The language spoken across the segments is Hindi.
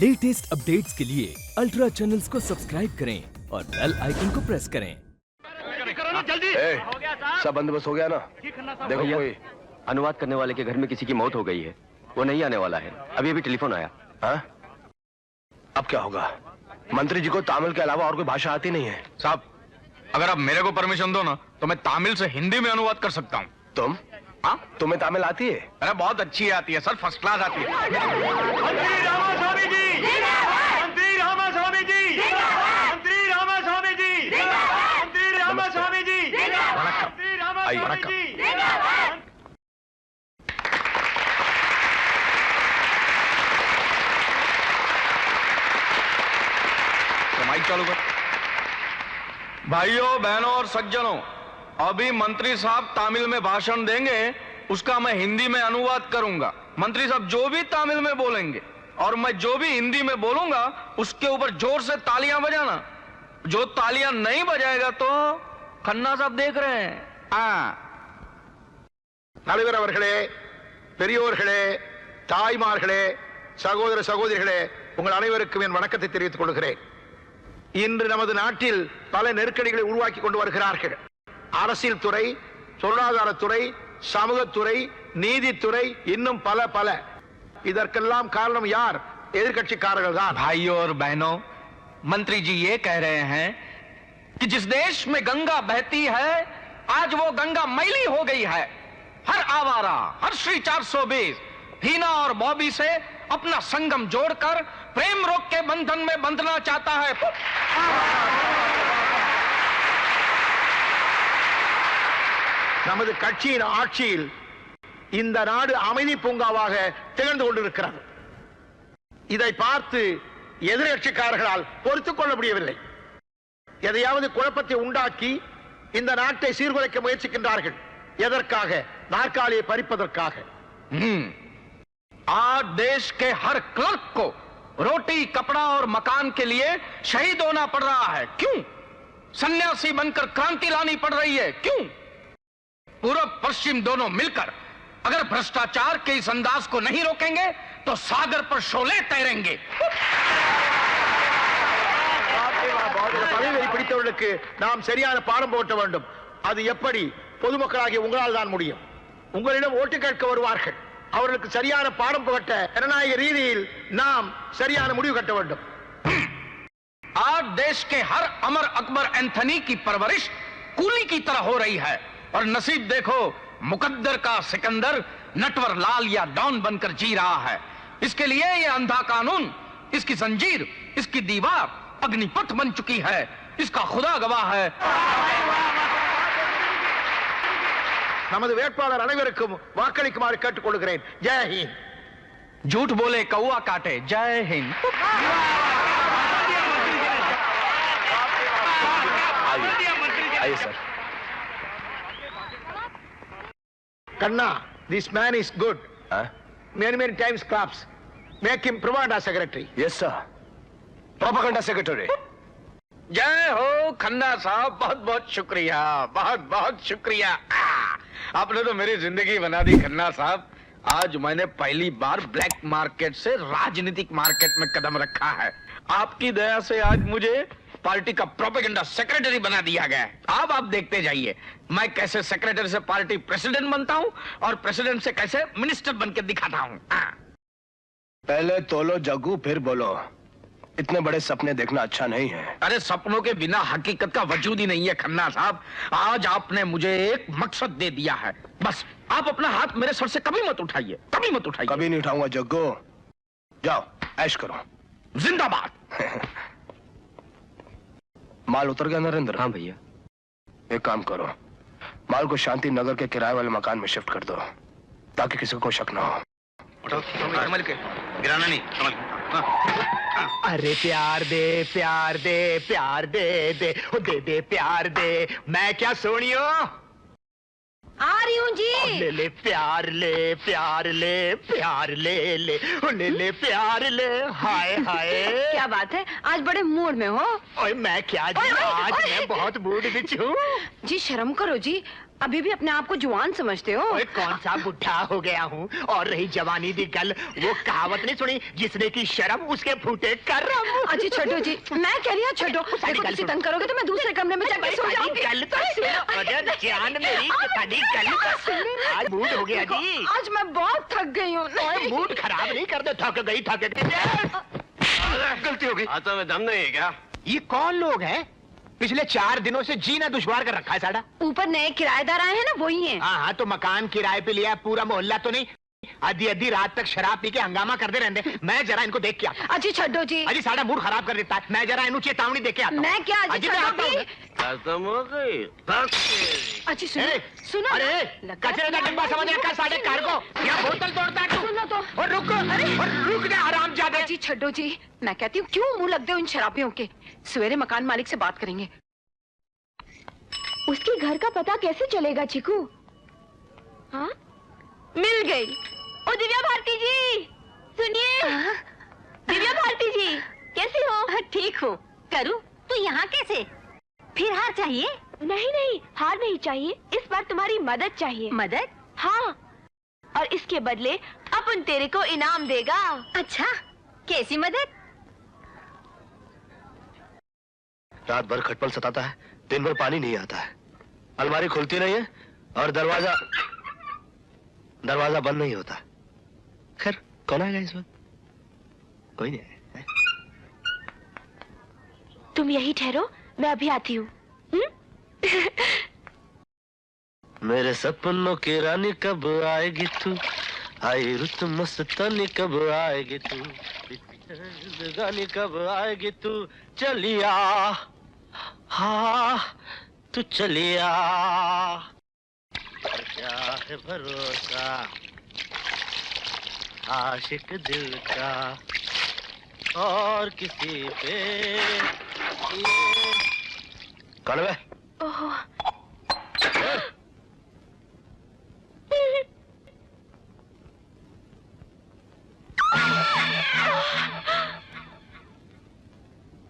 लेटेस्ट अपडेट्स के लिए अल्ट्रा चैनल्स को सब्सक्राइब करें और बेल आइकन को प्रेस करें। जल्दी सब बंदोबस्त हो गया ना? देखो कोई अनुवाद करने वाले के घर में किसी की मौत हो गई है, वो नहीं आने वाला है। अभी अभी टेलीफोन आया। हाँ? अब क्या होगा? मंत्री जी को तमिल के अलावा और कोई भाषा आती नहीं है। साहब, अगर आप मेरे को परमिशन दो ना तो मैं तमिल से हिंदी में अनुवाद कर सकता हूँ। तुम? हाँ? तुम्हें तमिल आती है? अरे बहुत अच्छी आती है सर, फर्स्ट क्लास आती है। मंत्री रामास्वामी जी, मंत्री रामास्वामी जी, मंत्री रामास्वामी जी, मंत्री रामास्वामी जी, मंत्री रामास्वामी जी। माइक चालू कर। भाइयों बहनों और सज्जनों, अभी मंत्री साहब तमिल में भाषण देंगे, उसका मैं हिंदी में अनुवाद करूंगा। मंत्री साहब जो भी तमिल में बोलेंगे और मैं जो भी हिंदी में बोलूंगा उसके ऊपर जोर से तालियां बजाना। जो तालियां नहीं बजाएगा तो खन्ना साहब देख रहे हैं। தலைவர் அவர்களே, பெரியோர்களே, தாய்மார்களே, சகோதர சகோதரிகளே, உங்கள் அனைவருக்கும் என் வணக்கத்தை தெரிவித்துக் கொள்கிறேன். இன்று நமது நாட்டில் பல நெருக்கடிகளை உருவாக்கி கொண்டு வருகிறார்கள். அரசியல் துறை, பொருளாதாரத்துறை, சமூகத்துறை, நீதித்துறை, இன்னும் பல பல. இதற்கெல்லாம் காரணம் யார்? எதிர்க்கட்சிக்காரர்கள் தான். भाइयों और बहनों, मंत्री जी ये कह रहे हैं कि जिस देश में गंगा बहती है आज वो गंगा मैली हो गई है। हर आवारा, हर श्री 420 हीना और बॉबी से अपना संगम जोड़कर प्रेम रोग के बंधन में बंधना चाहता है। நமது கட்சியின் ஆட்சியில் இந்த நாடு அமைதி பூங்காவாக திகழ்ந்து கொண்டிருக்கிறது. இதை பார்த்து எதிர்க்கட்சிக்காரர்களால் பொறுத்துக் கொள்ள முடியவில்லை. எதையாவது குழப்பத்தை உண்டாக்கி இந்த நாட்டை சீர்குலைக்க முயற்சிக்கின்றார்கள். எதற்காக? நாற்காலியை பறிப்பதற்காக. आज देश के हर क्लर्क को रोटी, कपड़ा और मकान के लिए शहीद होना पड़ रहा है। क्यों? सन्यासी बनकर क्रांति लानी पड़ रही है। क्यों? पूर्व पश्चिम दोनों मिलकर अगर भ्रष्टाचार के इस अंदाज को नहीं रोकेंगे तो सागर पर शोले तैरेंगे। பதவியை பிடித்தவர்களுக்கு நாம் சரியான பாடம் போட்ட வேண்டும். அது எப்படி? பொதுமக்களாகிய உங்களால் தான் முடியும். உங்களிடம் ஓட்டு கேட்க வருவார்கள். அவர்களுக்கு சரியான பாடம் புகட்ட ஜனநாயக ரீதியில் நாம் சரியான முடிவு கட்ட வேண்டும். आज देश के हर अमर अकबर एंथनी की परवरिश कूली की तरह हो रही है और नसीब देखो मुकद्दर का सिकंदर नटवर लाल या डॉन बनकर जी रहा है। इसके लिए ये अंधा कानून, इसकी जंजीर, इसकी दीवार अग्निपथ बन चुकी है। इसका खुदा गवाह है। நமது வேட்பாளர் அனைவருக்கும் வாக்களிக்குமாறு கேட்டுக் கொள்கிறேன். ஜெய் ஹிந்த். झूठ बोले कौआ काटे। जय हिंद। आइए sir. Kanna, this man is good. Many times claps. Make him propaganda secretary. Yes sir, propaganda secretary. जय हो खन्ना साहब, बहुत बहुत शुक्रिया, बहुत बहुत शुक्रिया। आपने तो मेरी जिंदगी बना दी खन्ना साहब। आज मैंने पहली बार ब्लैक मार्केट से राजनीतिक मार्केट में कदम रखा है। आपकी दया से आज मुझे पार्टी का प्रोपेगेंडा सेक्रेटरी बना दिया गया है। अब आप देखते जाइए मैं कैसे सेक्रेटरी से पार्टी प्रेसिडेंट बनता हूँ और प्रेसिडेंट से कैसे मिनिस्टर बनकर दिखाता हूँ। पहले तोलो जग्गू फिर बोलो। इतने बड़े सपने देखना अच्छा नहीं है। अरे सपनों के बिना हकीकत का वजूद ही नहीं है खन्ना साहब। आज आपने मुझे एक मकसद दे दिया है, बस आप अपना हाथ मेरे सर से कभी मत उठाइए, कभी मत उठाइए। कभी नहीं उठाऊंगा जग्गू। जाओ ऐश करो। जिंदाबाद। माल उतर गया नरेंद्र? हाँ भैया। एक काम करो, माल को शांति नगर के किराए वाले मकान में शिफ्ट कर दो ताकि किसी को शक ना हो। संभल के गिराना नहीं, संभल के। अरे प्यार दे, प्यार दे, प्यार दे दे, ओ दे दे प्यार दे। मैं क्या सोनियो? आ रही हूँ जी। ले ले प्यार ले, प्यार ले, प्यार ले ले, ओ ले ले प्यार ले। हाय हाय, क्या बात है, आज बड़े मूड में हो? ओए मैं क्या जी, आज मैं बहुत मूड में हूँ। जी शर्म करो जी, अभी भी अपने आप को जुआन समझते हो? ओए कौन सा बुढ़ा हो गया हूँ। और रही जवानी दी गल, वो कहावत नहीं सुनी, जिसने की शर्म उसके फूटे करम। अजी छोटो जी, मैं कह रही हूँ छोटो, देखो किसी तंग करोगे तो मैं दूसरे कमरे में जाके सो जाऊंगी। गल तो सुनो, जान मेरी, साडी गल तो सुनो। आज मूड हो गया जी। आज मैं बहुत थक गई हूँ। मूड खराब नहीं कर दो, थक गई गलती हो गई। हाथों में दम नहीं है क्या? ये कौन लोग हैं? पिछले 4 दिनों से जीना दुश्वार कर रखा है साड़ा। ऊपर नए किराएदार आए हैं ना, वही हैं। हाँ, तो मकान किराए पे लिया, पूरा मोहल्ला तो नहीं। आधी रात तक शराब पी के हंगामा करते रहते। मैं जरा इनको देख के आता। अजी छोटो जी, अजी साड़ा मूड खराब कर देता है। मैं जरा इन्हों चेतावनी देके आता हूं। मैं क्या अजी मैं आता छोटो हूं। जी? खत्म हो गई। अजी सुनो, ए, सुनो। अरे लगा कचरे का डिब्बा समझ रखा साढ़े कार को। यहाँ बोतल तोड़ता है तू। सुनो तो। और रुक जा आराम ज्यादा। अजी छोटो जी, मैं कहती हूँ क्यों मुंह लग दो इन शराबियों के। सवेरे मकान मालिक से बात करेंगे। उसके घर का पता कैसे चलेगा चिकू? हाँ, मिल गई। ओ दिव्या भारती जी, सुनिए। दिव्या भारती जी, कैसी हो? ठीक हूँ। करूँ तो यहाँ कैसे? फिर हार चाहिए? नहीं, हार नहीं चाहिए। इस बार तुम्हारी मदद चाहिए। मदद? हाँ, और इसके बदले अपन तेरे को इनाम देगा। अच्छा, कैसी मदद? रात भर खटपल सताता है, दिन भर पानी नहीं आता है, अलमारी खुलती नहीं है और दरवाजा बंद नहीं होता। खैर कौन आएगा इस वक्त? कोई नहीं आएगा। तुम यही ठहरो, मैं अभी आती हूँ। मेरे सपनों की रानी कब आएगी तू, आई रुत मस्तानी कब आएगी तू, गानी कब आएगी तू, चलिया हाँ तू चलिया, क्या है भरोसा आशिक दिल का और किसी पे। कौन है? ओह,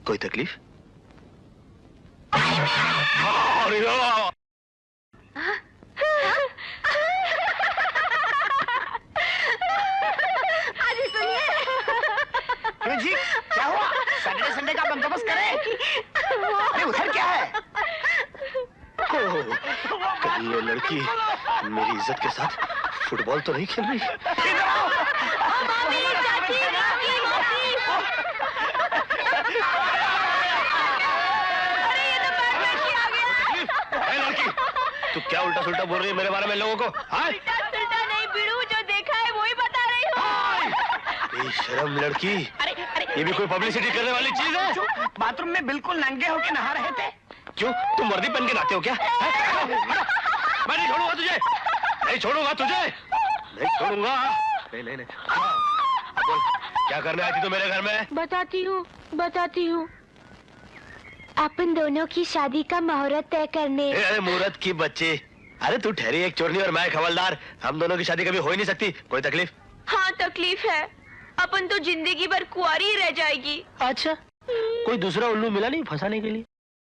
कोई तकलीफ? क्यों जी, क्या हुआ? सैटरडे संडे का बंदोबस्त करें। अरे उधर क्या है? कहीं ये लड़की मेरी इज्जत के साथ फुटबॉल तो नहीं खेल रही? लड़की, तू क्या उल्टा सुल्टा बोल रही है मेरे बारे में लोगों को? उल्टा सुल्टा नहीं बिड़ू, जो देखा है वही बता रही हूँ। बेशरम लड़की, ये भी कोई पब्लिसिटी करने वाली चीज है? बाथरूम में बिल्कुल नंगे होके नहा रहे थे। क्यों, तुम वर्दी पहन के नहाते हो क्या? मैं नहीं छोड़ूंगा तुझे, नहीं छोड़ूंगा तुझे, नहीं छोड़ूंगा। नहीं। बोल, क्या करने आई थी तू मेरे घर में? बताती हूँ। अपन दोनों की शादी का मुहूर्त तय करने। अरे मुहूर्त की बच्ची, अरे तू ठहरी एक चोरनी और मैं एक हवलदार, हम दोनों की शादी कभी हो ही नहीं सकती। कोई तकलीफ? हाँ तकलीफ है, अपन तो जिंदगी भर कुंवारी रह जाएगी। अच्छा, कोई दूसरा उल्लू मिला नहीं फंसाने के लिए?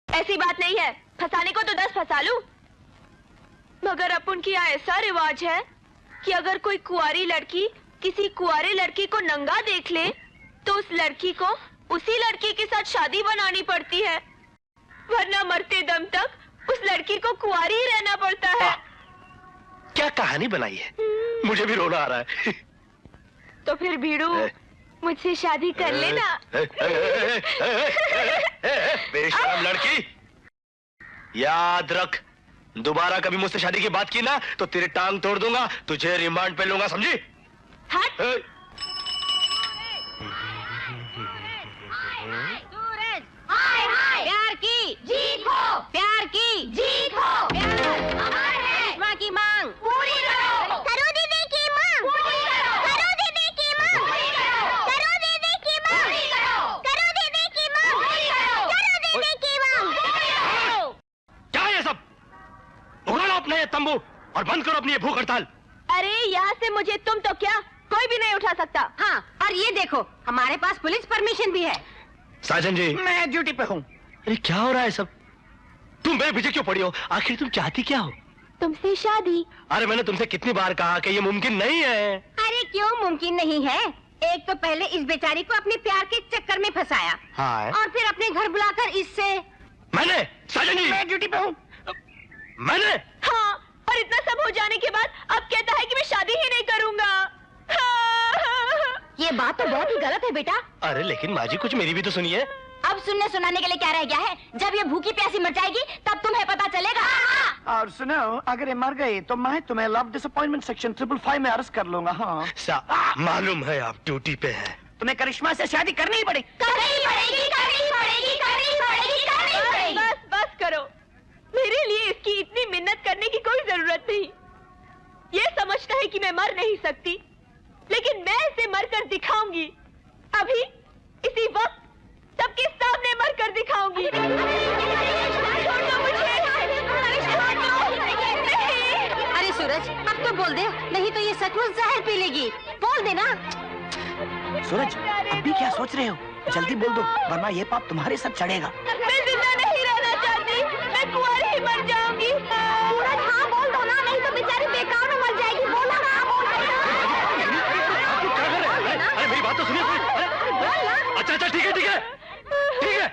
ऐसी बात नहीं है, फंसाने को तो 10 फंसा लूं। मगर अपन की यहाँ ऐसा रिवाज है कि अगर कोई कुंवारी लड़की किसी कुंवारे लड़की को नंगा देख ले तो उस लड़की को उसी लड़की के साथ शादी बनानी पड़ती है, वरना मरते दम तक उस लड़की को कुंवारी ही रहना पड़ता है। क्या कहानी बनाई है, मुझे भी रोना आ रहा है। तो फिर भीड़ू मुझसे शादी कर लेना। बेशरम लड़की, याद रख, दोबारा कभी मुझसे शादी की बात की ना तो तेरी टांग तोड़ दूंगा, तुझे रिमांड पे लूंगा, समझी? हट। प्यार की जीत हो, प्यार की जीत हो, प्यार की मांग पूरी करो, करो दीदी की मांग पूरी करो, करो दीदी की मांग पूरी करो, करो दीदी की मांग पूरी करो, करो दीदी की मांग पूरी करो, करो दीदी की मांग पूरी करो। क्या ये सब? उगाड़ो अपने ये तंबू और बंद करो अपनी ये भूख हड़ताल। अरे यहाँ से मुझे तुम तो क्या कोई भी नहीं उठा सकता। हाँ, और ये देखो हमारे पास पुलिस परमिशन भी है। साजन जी, मैं ड्यूटी पे हूँ। अरे क्या हो रहा है सब? तुम मेरे पीछे क्यों पड़ी हो? आखिर तुम चाहती क्या हो? तुमसे शादी। अरे मैंने तुमसे कितनी बार कहा कि ये मुमकिन नहीं है। अरे क्यों मुमकिन नहीं है? एक तो पहले इस बेचारी को अपने प्यार के चक्कर में फंसाया, हाँ। और फिर अपने घर बुलाकर इससे। मैंने साजन जी, मैं ड्यूटी पे हूँ। मैंने हाँ, और इतना सब हो जाने के बाद अब कहता है कि मैं शादी ही नहीं करूँगा। ये बात तो बहुत ही गलत है बेटा। अरे लेकिन माँ जी कुछ मेरी भी तो सुनिए। अब सुनने सुनाने के लिए क्या रह गया है? जब ये भूखी प्यासी मर जाएगी तब तुम्हें पता चलेगा। और सुनो, अगर ये मर गई तो मैं तुम्हें लव डिसअपॉइंटमेंट सेक्शन 555 में अरेस्ट कर लूंगा। हाँ, मालूम है आप ड्यूटी पे हैं। तुम्हें करिश्मा से शादी करनी ही पड़ेगी। करनी पड़ेगी, करनी पड़ेगी, करनी पड़ेगी, करनी पड़ेगी। बस बस करो, मेरे लिए इसकी इतनी मिन्नत करने की कोई जरूरत नहीं। ये समझता है कि मैं मर नहीं सकती, लेकिन मैं इसे मरकर दिखाऊंगी। अभी इसी वक्त सबके सामने मरकर दिखाऊंगी। अरे सूरज, अब तो बोल दे, नहीं तो ये सचमुच जहर पी लेगी। बोल देना। सूरज, अब भी क्या सोच रहे हो? जल्दी बोल दो, वरना ये पाप तुम्हारे साथ चढ़ेगा। मैं जिंदा नहीं रहना चाहती, मैं कुंवारी ही मर जाऊंगी। सूरज, हाँ बोल दो ना, नहीं तो बेचारी बेकार में मर जाएगी। बोलो ना, अरे मेरी बात तो सुनिए। अच्छा अच्छा ठीक है ठीक है ठीक है,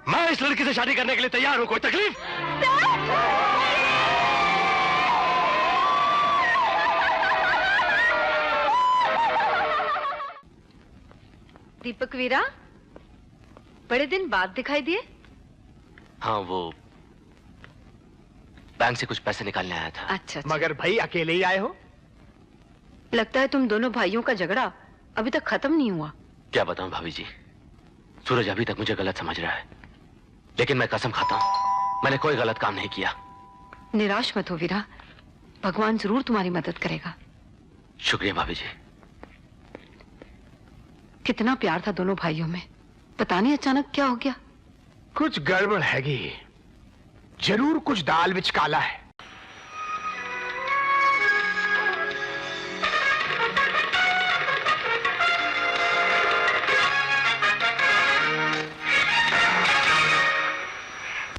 मैं इस लड़की से शादी करने के लिए तैयार हूँ। कोई तकलीफ? दीपक वीरा, बड़े दिन बाद दिखाई दिए। हाँ, वो बैंक से कुछ पैसे निकालने आया था। अच्छा, मगर भाई अकेले ही आए हो? लगता है तुम दोनों भाइयों का झगड़ा अभी तक खत्म नहीं हुआ। क्या बताऊं भाभी जी, सूरज अभी तक मुझे गलत समझ रहा है, लेकिन मैं कसम खाता हूं मैंने कोई गलत काम नहीं किया। निराश मत हो वीरा, भगवान जरूर तुम्हारी मदद करेगा। शुक्रिया भाभी जी। कितना प्यार था दोनों भाइयों में, पता नहीं अचानक क्या हो गया। कुछ गड़बड़ हैगी, जरूर कुछ दाल विच काला है।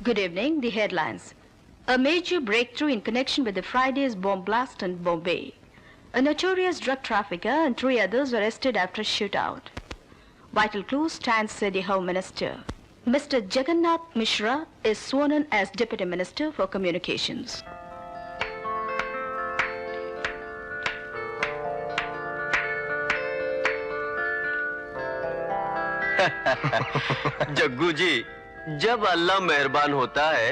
Good evening. The headlines. A major breakthrough in connection with the Friday's bomb blast in Bombay. A notorious drug trafficker and 3 others were arrested after a shootout. Vital clues stands, said the Home Minister. Mr. Jagannath Mishra is sworn in as Deputy Minister for Communications. Jaggu जी, जब अल्लाह मेहरबान होता है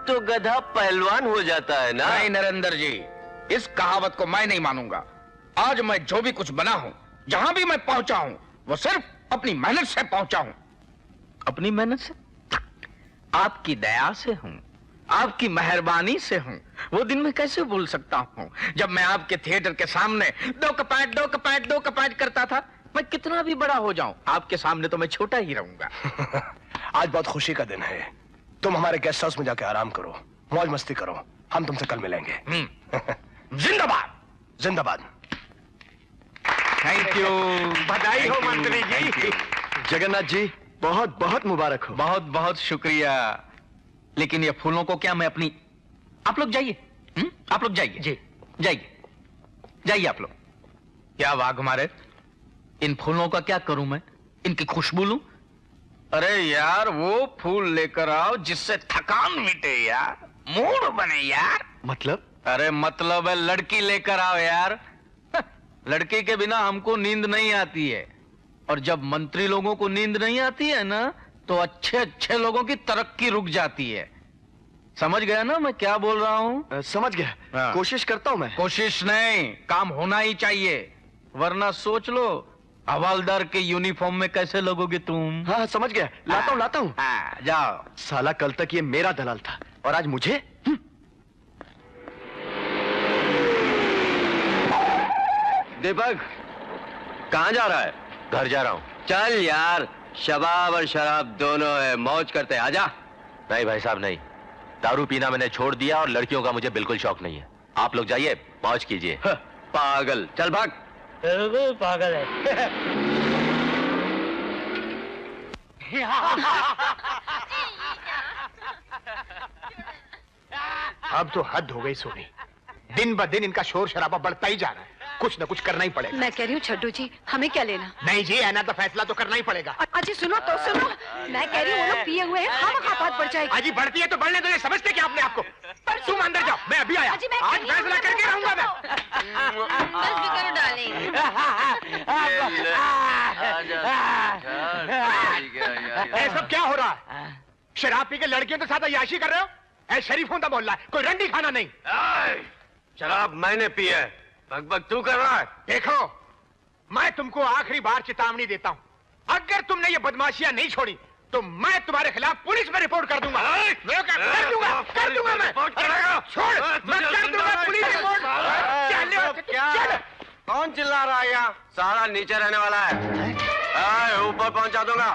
तो गधा पहलवान हो जाता है ना। नहीं नरेंद्र जी, इस कहावत को मैं नहीं मानूंगा। आज मैं जो भी कुछ बना हूं, जहां भी मैं पहुंचा हूं, वो सिर्फ अपनी मेहनत से पहुंचा हूं। अपनी मेहनत से? आपकी दया से हूं, आपकी मेहरबानी से हूं। वो दिन मैं कैसे भूल सकता हूं जब मैं आपके थिएटर के सामने दो कपाट करता था। मैं कितना भी बड़ा हो जाऊं, आपके सामने तो मैं छोटा ही रहूंगा। आज बहुत खुशी का दिन है। तुम हमारे गेस्ट हाउस में जाके आराम करो, मौज मस्ती करो। हम तुमसे कल मिलेंगे। जिंदाबाद। जिंदाबाद। Thank you. बधाई हो मंत्री जी। जगन्नाथ जी, बहुत बहुत मुबारक हो। बहुत बहुत शुक्रिया। लेकिन ये फूलों को क्या मैं अपनी... आप लोग जाइए। आप लोग जाइए जी, जाइए आप लोग। क्या वाघ मारे, इन फूलों का क्या करूं मैं? इनकी खुशबू लूं? अरे यार, वो फूल लेकर आओ जिससे थकान मिटे यार, मूड बने यार। मतलब? अरे मतलब है लड़की लेकर आओ यार। लड़की के बिना हमको नींद नहीं आती है, और जब मंत्री लोगों को नींद नहीं आती है ना, तो अच्छे अच्छे लोगों की तरक्की रुक जाती है। समझ गया ना मैं क्या बोल रहा हूँ? समझ गया। हाँ। कोशिश करता हूँ मैं। कोशिश नहीं, काम होना ही चाहिए, वरना सोच लो हवालदार के यूनिफॉर्म में कैसे लगोगे तुम। हाँ समझ गया, लाता हूँ। हाँ, जाओ। साला कल तक ये मेरा दलाल था और आज मुझे। दीपक, कहाँ जा रहा है? घर जा रहा हूँ। चल यार, शबाब और शराब दोनों है, मौज करते हैं, आजा। नहीं भाई साहब नहीं, दारू पीना मैंने छोड़ दिया और लड़कियों का मुझे बिल्कुल शौक नहीं है। आप लोग जाइए, मौज कीजिए। पागल, चल भाग। पागल है। अब तो हद हो गई सोनी, दिन ब दिन इनका शोर शराबा बढ़ता ही जा रहा है। कुछ न कुछ करना ही पड़ेगा। मैं कह रही हूँ छड्डू जी, हमें क्या लेना? नहीं जी, ऐना तो फैसला तो करना ही पड़ेगा। अजी सुनो तो सुनो, मैं कह रही हूँ वो लोग पिए हुए हैं, खामखा बात बढ़ जाएगी। अजी बढ़ती है तो बढ़ने दो, ये समझते क्या अपने आप को? तुम अंदर जाओ, मैं अभी आया। आज फैसला करके रहूंगा मैं। बस भी करो डार्लिंग। ये सब क्या हो रहा है? शराब पी के लड़कियों के साथ अय्याशी कर रहे हो? ऐ शरीफों का मोहल्ला है, कोई रंडी खाना नहीं। शराब मैंने पी है, बकबक तू कर रहा है। देखो, मैं तुमको आखिरी बार चेतावनी देता हूँ, अगर तुमने ये बदमाशियां नहीं छोड़ी तो मैं तुम्हारे खिलाफ पुलिस में रिपोर्ट कर दूंगा। कर दूंगा मैं। छोड़, मैं कर दूंगा पुलिस रिपोर्ट। क्या? कौन चिल्ला रहा है यहाँ? सारा नीचे रहने वाला है, ऊपर पहुंचा दूंगा।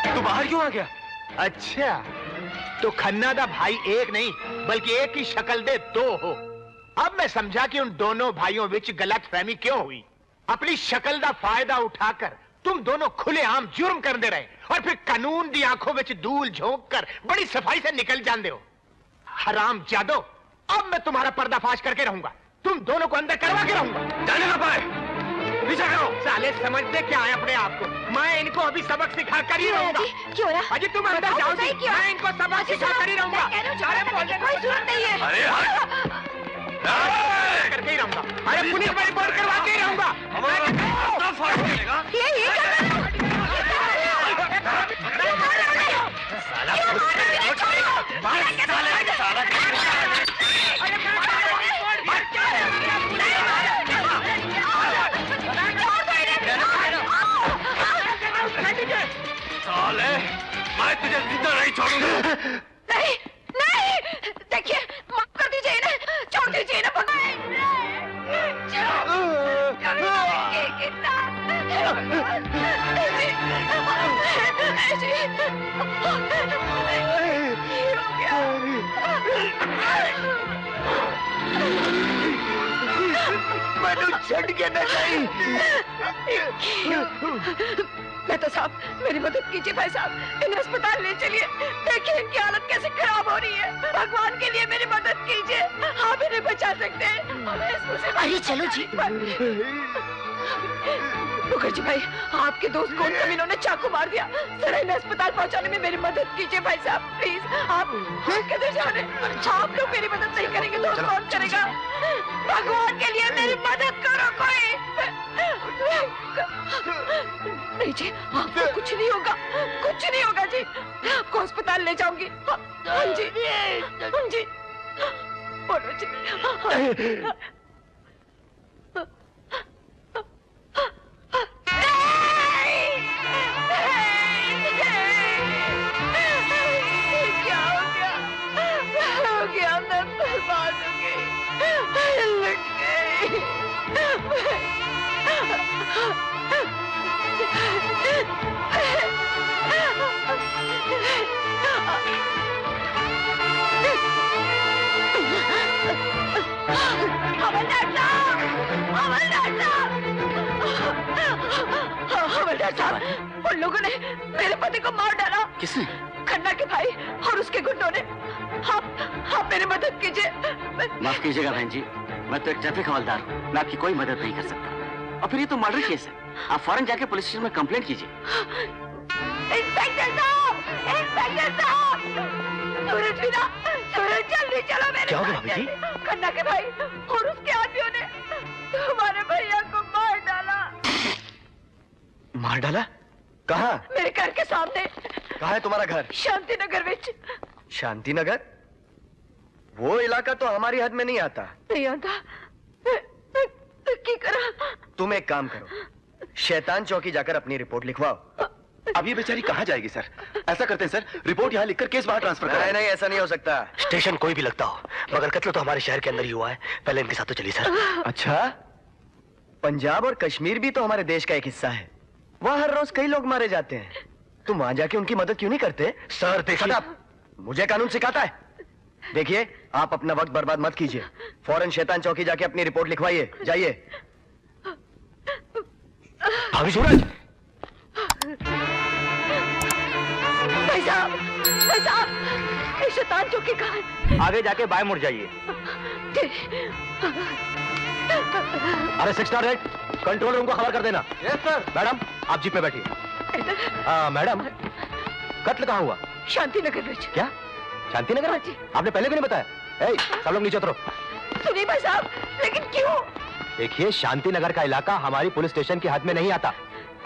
तू बाहर क्यों आ गया? अच्छा, तो खन्ना दा भाई एक नहीं बल्कि एक ही शक्ल दे दो हो। अब मैं समझा कि उन दोनों भाइयों बीच गलतफहमी क्यों हुई। अपनी शक्ल दा फायदा उठाकर तुम दोनों खुलेआम जुर्म कर दे रहे और फिर कानून दी आंखों में धूल झोंक कर बड़ी सफाई से निकल जाते हो। हराम जादो, अब मैं तुम्हारा पर्दाफाश करके रहूंगा, तुम दोनों को अंदर करवा के रहूंगा। जाने ना पाए, पीछे करो। साले समझते क्या है अपने आप को? मैं इनको अभी सबक सिखा कर ही रहूंगा। क्यों रहा? अजी तुम अंदर जाओ, मैं इनको सबक सिखा कर ही रहूंगा। कोई जरूरत नहीं है। अरे करके ही रहूंगा। अरे पुलिस में रिपोर्ट करवा के ही रहूंगा। साले, मैं तुझे जिंदा नहीं छोड़ूंगा। नहीं नहीं, देखिए माफ कर दीजिए इन्हें, छोड़ दीजिए इन्हें। मनु छड़ के न जाई। मेहता साहब, मेरी मदद कीजिए भाई साहब, इन्हें अस्पताल ले चलिए। देखिए इनकी हालत कैसे खराब हो रही है। भगवान के लिए मेरी मदद कीजिए, आप इन्हें बचा सकते हैं। अरे चलो जी। मुखर्जी भाई, आपके दोस्त को उन कमीनों ने चाकू मार दिया। जरा इन्हें अस्पताल पहुंचाने में मेरी मदद कीजिए भाई साहब, प्लीज। आप किधर जा रहे हैं? आप लोग मेरी मदद नहीं करेंगे तो कौन करेगा? भगवान के लिए मेरी मदद करो कोई। नहीं जी, आपको कुछ नहीं होगा, कुछ नहीं होगा जी। आपको अस्पताल ले जाऊंगी। हाँ जी, हाँ जी, बोलो जी। क्या हो गया? मैं बर्बाद हो गई, लुट गई। हवलदार साहब, उन लोगों ने मेरे पति को मार डाला। किसने? खन्ना के भाई और उसके गुंडों ने। आप मेरी मदद कीजिए। माफ कीजिएगा बहन जी, मैं तो एक ट्रैफिक हवलदार हूँ, मैं आपकी कोई मदद नहीं कर सकता। और फिर ये तो मर्डर केस है, आप फौरन जाके पुलिस स्टेशन में कंप्लेंट कीजिए। इंस्पेक्टर साहब, इंस्पेक्टर साहब, सूरज बिना, सूरज जल्दी चलो मेरे। क्या हुआ भाभी? खन्ना के भाई और उसके आदमियों ने तुम्हारे भैया को मार डाला। मार डाला? कहाँ? मेरे घर के सामने। कहाँ है तुम्हारा घर? शांति नगर विच। शांति नगर? वो इलाका तो हमारी हद में नहीं आता। नहीं आता? की करा? तुम एक काम करो, शैतान चौकी जाकर अपनी रिपोर्ट लिखवाओ। अब ये बेचारी कहाँ जाएगी सर? ऐसा करते हैं सर, रिपोर्ट यहाँ लिखकर केस बाहर ट्रांसफर करें। नहीं, ऐसा नहीं हो सकता। स्टेशन कोई भी लगता हो, मगर कत्ल तो हमारे शहर के अंदर ही हुआ है। पहले इनके साथ तो चलिए सर। अच्छा, पंजाब और कश्मीर भी तो हमारे देश का एक हिस्सा है, वहाँ हर रोज कई लोग मारे जाते हैं। तुम वहाँ जाके उनकी मदद क्यों नहीं करते? सर देखिए, मुझे कानून सिखाता है। देखिए, आप अपना वक्त बर्बाद मत कीजिए, फौरन शैतान चौकी जाके अपनी रिपोर्ट लिखवाइए, जाइए। भाभी सूरज। भाई साहब, ये शैतान चौकी कहाँ है? आगे जाके बाएं मुड़ जाइए। अरे 608 कंट्रोल रूम को खबर कर देना। Yes sir. मैडम आप जीप में बैठिए। मैडम कत्ल कहाँ हुआ? शांति नगर में। क्या शांति नगर? आपने पहले भी नहीं बताया। सब लोग नीचे उतरो। सुनिए भाई साहब, लेकिन क्यों? देखिए शांति नगर का इलाका हमारी पुलिस स्टेशन की हद में नहीं आता।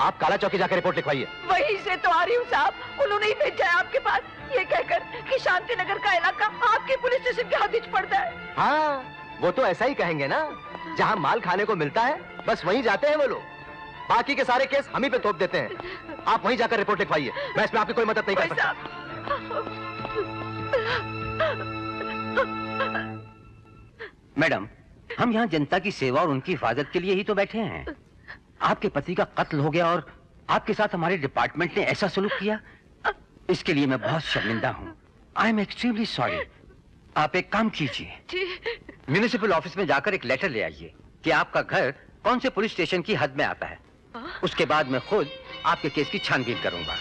आप काला चौकी जाकर रिपोर्ट लिखवाइए। वहीं से तो आ रही हूँ साहब। उन्होंने ही भेजा है आपके पास ये कहकर कि शांति नगर का इलाका आपके पुलिस स्टेशन के हद में पड़ता है। हाँ वो तो ऐसा ही कहेंगे ना, जहाँ माल खाने को मिलता है बस वहीं जाते हैं वो लोग। बाकी के सारे केस हम ही पे थोप देते हैं। आप वहीं जाकर रिपोर्ट लिखवाइए। मैं इसमें आपकी कोई मदद नहीं कर सकता। मैडम हम यहाँ जनता की सेवा और उनकी हिफाजत के लिए ही तो बैठे हैं। आपके पति का कत्ल हो गया और आपके साथ हमारे डिपार्टमेंट ने ऐसा सलूक किया, इसके लिए मैं बहुत शर्मिंदा हूँ। I am extremely sorry. आप एक काम कीजिए, म्युनिसिपल ऑफिस में जाकर एक लेटर ले आइए कि आपका घर कौन से पुलिस स्टेशन की हद में आता है। उसके बाद मैं खुद आपके केस की छानबीन करूंगा।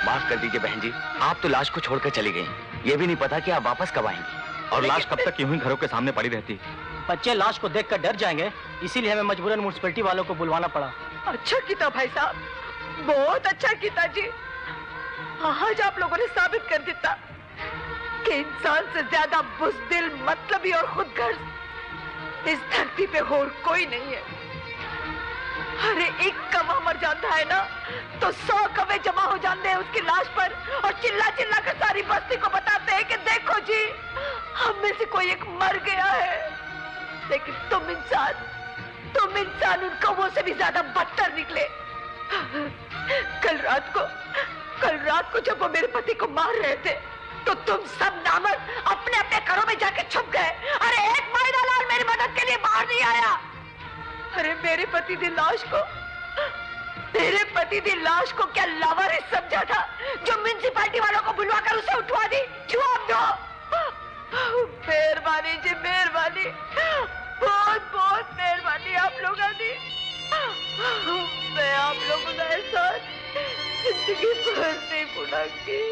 माफ कर दीजिए बहन जी, आप तो लाश को छोड़कर चली गई। ये भी नहीं पता कि आप वापस कब आएंगी। और लाश कब तक यूं ही घरों के सामने पड़ी रहती? बच्चे लाश को देखकर डर जाएंगे, इसीलिए हमें मजबूरन म्युनिसिपैलिटी वालों को बुलवाना पड़ा। अच्छा किया भाई साहब, बहुत अच्छा किया जी। आज आप लोगों ने साबित कर दिया कि इंसान से ज्यादा बुज़दिल, मतलबी और खुदगर्ज इस धरती पे और कोई नहीं है। अरे एक कौवा मर जाता है ना तो 100 कौवे जमा हो जाते हैं उसकी लाश पर और चिल्ला चिल्ला कर सारी बस्ती को बताते हैं कि देखो जी हम में से कोई एक मर गया है। लेकिन तुम इंसान उन कौवों से भी ज्यादा बदतर निकले। कल रात को जब वो मेरे पति को मार रहे थे तो तुम सब नामर्द अपने अपने घरों में जाके छुप गए। अरे एक मायना लाल मेरी मदद के लिए बाहर नहीं आया। अरे मेरे पति की लाश को क्या लावारिस समझा था जो म्युनिसिपैलिटी वालों को बुलवाकर उसे उठवा दी? जवाब दो। मेहरबानी जी, मेहरबानी, बहुत बहुत मेहरबानी आप लोगों की। मैं आप लोगों का एहसान जिंदगी भर नहीं भूलूंगी।